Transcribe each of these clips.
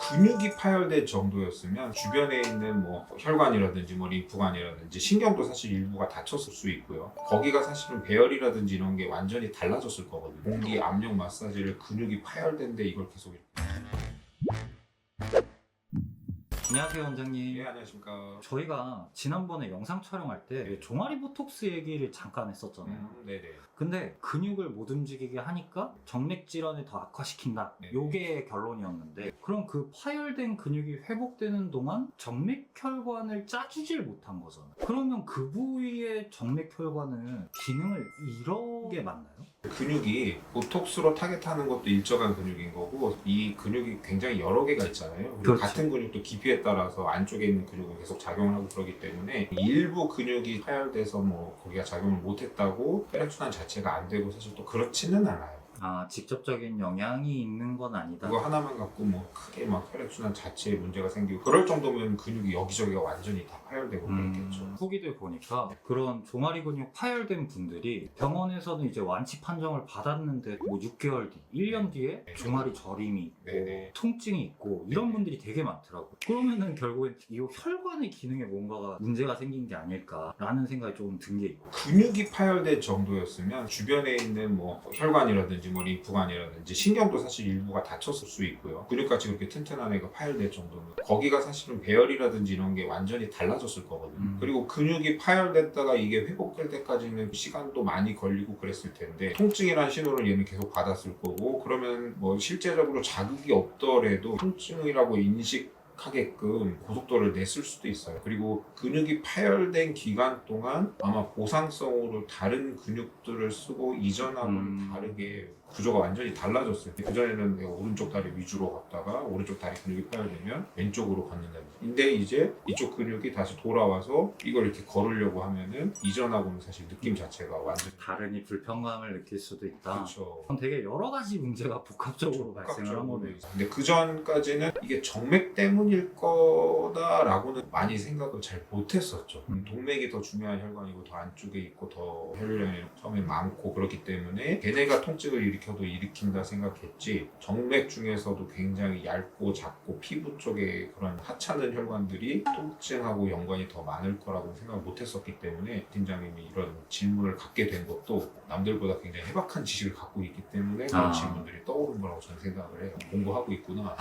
근육이 파열될 정도였으면 주변에 있는 뭐 혈관이라든지 뭐 림프관이라든지 신경도 사실 일부가 다쳤을 수 있고요. 거기가 사실은 배열이라든지 이런 게 완전히 달라졌을 거거든요. 공기 압력 마사지를 근육이 파열된데 이걸 계속 안녕하세요 원장님. 예, 안녕하십니까. 저희가 지난번에 영상 촬영할 때 종아리 보톡스 얘기를 잠깐 했었잖아요. 네네. 근데 근육을 못 움직이게 하니까 정맥 질환을 더 악화시킨다. 네. 요게 결론이었는데, 그럼 그 파열된 근육이 회복되는 동안 정맥혈관을 짜주질 못한 거잖아요. 그러면 그 부위의 정맥혈관은 기능을 잃어게 맞나요? 근육이 보톡스로 타겟하는 것도 일정한 근육인 거고, 이 근육이 굉장히 여러 개가 있잖아요. 그리고 그렇죠. 같은 근육도 깊이에 따라서 안쪽에 있는 근육은 계속 작용을 하고 그러기 때문에 일부 근육이 파열돼서 뭐 거기가 작용을 못했다고 혈액순환 자체가 안 되고 사실 또 그렇지는 않아요. 직접적인 영향이 있는 건 아니다. 그거 하나만 갖고 뭐 크게 막 혈액순환 자체에 문제가 생기고 그럴 정도면 근육이 여기저기가 완전히 다 파열되고 그렇겠죠. 후기들 보니까 그런 종아리 근육 파열된 분들이 병원에서는 이제 완치 판정을 받았는데 뭐 6개월 뒤, 1년 뒤에 종아리 저림이 있고 네네. 통증이 있고 이런 분들이 되게 많더라고요. 그러면은 결국엔 이 혈관의 기능에 뭔가가 문제가 생긴 게 아닐까라는 생각이 조금 든 게 있고. 근육이 파열될 정도였으면 주변에 있는 뭐 혈관이라든지 뭐 림프관이라든지 신경도 사실 일부가 다쳤을 수 있고요. 근육같이 그렇게 튼튼한 애가 파열될 정도면 거기가 사실은 배열이라든지 이런 게 완전히 달라졌을 거거든요. 그리고 근육이 파열됐다가 이게 회복될 때까지는 시간도 많이 걸리고 그랬을 텐데 통증이라는 신호를 얘는 계속 받았을 거고, 그러면 뭐 실제적으로 자극이 없더라도 통증이라고 하게끔 고속도를 냈을 수도 있어요. 그리고 근육이 파열된 기간 동안 아마 보상성으로 다른 근육들을 쓰고 이전하고는 다르게 구조가 완전히 달라졌어요. 그전에는 내가 오른쪽 다리 위주로 걷다가 오른쪽 다리 근육이 파열되면 왼쪽으로 걷는다. 근데 이제 이쪽 근육이 다시 돌아와서 이걸 이렇게 걸으려고 하면은 이전하고는 사실 느낌 자체가 완전히 다른이 불편감을 느낄 수도 있다. 그렇죠. 그럼 되게 여러 가지 문제가 복합적으로 발생을 한 거네요. 근데 그 전까지는 이게 정맥 때문일 거다라고는 많이 생각을 잘 못했었죠. 동맥이 더 중요한 혈관이고 더 안쪽에 있고 더 혈관이 처음에 많고 그렇기 때문에 걔네가 통증을 일으켜도 일으킨다 생각했지, 정맥 중에서도 굉장히 얇고 작고 피부 쪽에 그런 하찮은 혈관들이 통증하고 연관이 더 많을 거라고 생각을 못했었기 때문에 팀장님이 이런 질문을 갖게 된 것도 남들보다 굉장히 해박한 지식을 갖고 있기 때문에 그런 질문들이 떠오른 거라고 저는 생각을 해요. 공부하고 있구나.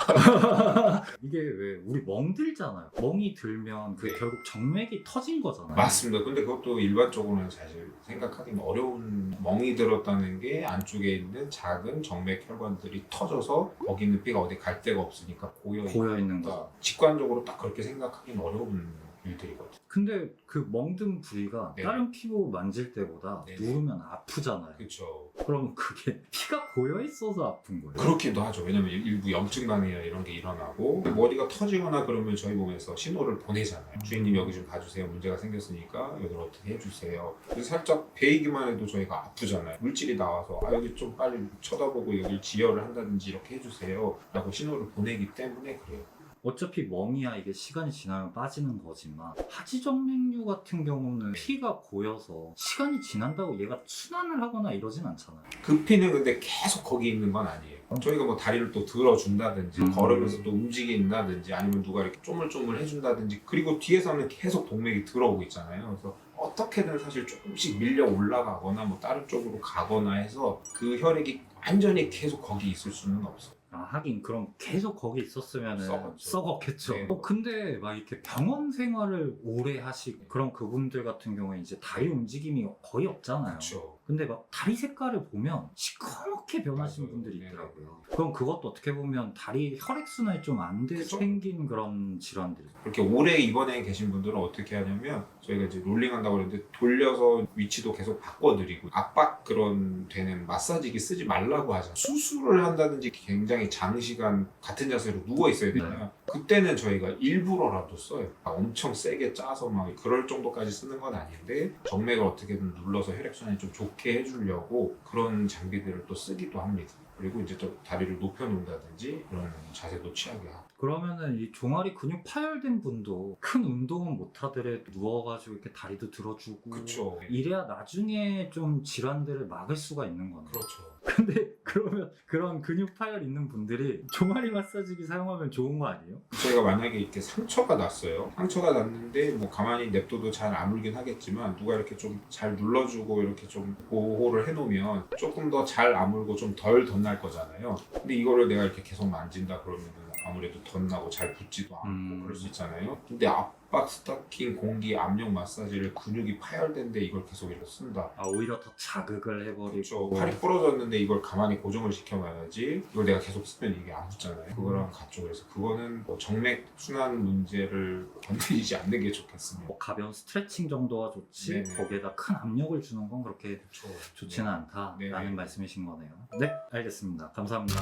이게 왜 우리 멍들잖아요. 멍이 들면 그 결국 정맥이 터진 거잖아요. 맞습니다. 근데 그것도 일반적으로는 사실 생각하기는 어려운, 멍이 들었다는 게 안쪽에 있는 작은 정맥 혈관들이 터져서 거기 있는 피가 어디 갈 데가 없으니까 고여 있는 거. 직관적으로 딱 그렇게 생각하기는 어려운 일들이거든요. 근데 그 멍든 부위가 네. 다른 피부 만질 때보다 네. 누르면 아프잖아요. 그렇죠. 그럼 그게 피가 고여 있어서 아픈 거예요? 그렇기도 하죠. 왜냐면 일부 염증난이나 이런 게 일어나고 머리가 터지거나 그러면 저희 몸에서 신호를 보내잖아요. 주인님 여기 좀 봐주세요. 문제가 생겼으니까 여기를 어떻게 해주세요. 그래서 살짝 베이기만 해도 저희가 아프잖아요. 물질이 나와서 여기 좀 빨리 쳐다보고 여기를 지혈을 한다든지 이렇게 해주세요 라고 신호를 보내기 때문에 그래요. 어차피 멍이야 이게 시간이 지나면 빠지는 거지만 하지정맥류 같은 경우는 피가 고여서 시간이 지난다고 얘가 순환을 하거나 이러진 않잖아요. 그 피는 근데 계속 거기 있는 건 아니에요. 저희가 뭐 다리를 또 들어준다든지 걸으면서 또 움직인다든지 아니면 누가 이렇게 쪼물쪼물 해준다든지, 그리고 뒤에서는 계속 동맥이 들어오고 있잖아요. 그래서 어떻게든 사실 조금씩 밀려 올라가거나 뭐 다른 쪽으로 가거나 해서 그 혈액이 완전히 계속 거기 있을 수는 없어요. 하긴 그럼 계속 거기 있었으면 썩었죠. 썩었겠죠. 네. 근데 막 이렇게 병원 생활을 오래 하시고 그런 그분들 같은 경우에 이제 다리 움직임이 거의 없잖아요. 그렇죠. 근데 막 다리 색깔을 보면 시커멓게 변하신 맞아요. 분들이 네네. 있더라고요. 그럼 그것도 어떻게 보면 다리 혈액순환이 좀 안 돼 그쵸? 생긴 그런 질환들이죠. 그렇게 오래 입원해 계신 분들은 어떻게 하냐면 저희가 이제 롤링 한다고 그러는데 돌려서 위치도 계속 바꿔드리고 압박 그런 되는 마사지기 쓰지 말라고 하잖아요. 수술을 한다든지 굉장히 장시간 같은 자세로 누워 있어야 되잖아요. 그때는 저희가 일부러라도 써요. 엄청 세게 짜서 막 그럴 정도까지 쓰는 건 아닌데 정맥을 어떻게든 눌러서 혈액순환이 좀 좋게 해주려고 그런 장비들을 또 쓰기도 합니다. 그리고 이제 또 다리를 높여놓는다든지 이런 자세도 취하게 하고. 그러면은 이 종아리 근육 파열된 분도 큰 운동은 못 하더라도 누워가지고 이렇게 다리도 들어주고 그쵸. 이래야 나중에 좀 질환들을 막을 수가 있는 거네요. 그렇죠. 근데 그러면 그런 근육 파열 있는 분들이 종아리 마사지기 사용하면 좋은 거 아니에요? 저희가 만약에 이렇게 상처가 났어요. 상처가 났는데 뭐 가만히 냅둬도 잘 아물긴 하겠지만 누가 이렇게 좀 잘 눌러주고 이렇게 좀 보호를 해놓으면 조금 더 잘 아물고 좀 덜 덧날 거잖아요. 근데 이거를 내가 이렇게 계속 만진다 그러면 아무래도 덧나고 잘 붙지도 않고 그럴 수 있잖아요. 근데 압박 스타킹 공기 압력 마사지를 근육이 파열된데 이걸 계속 이렇게 쓴다. 아, 오히려 더 자극을 해버리고. 그렇죠. 팔이 부러졌는데 이걸 가만히 고정을 시켜놔야지. 이걸 내가 계속 쓰면 이게 안 붙잖아요. 그거랑 같죠. 그래서 그거는 뭐 정맥 순환 문제를 건드리지 않는 게 좋겠습니다. 뭐 가벼운 스트레칭 정도가 좋지 네네. 거기에다 큰 압력을 주는 건 그렇게 그렇죠. 좋지는 않다라는 네네. 말씀이신 거네요. 네, 알겠습니다. 감사합니다.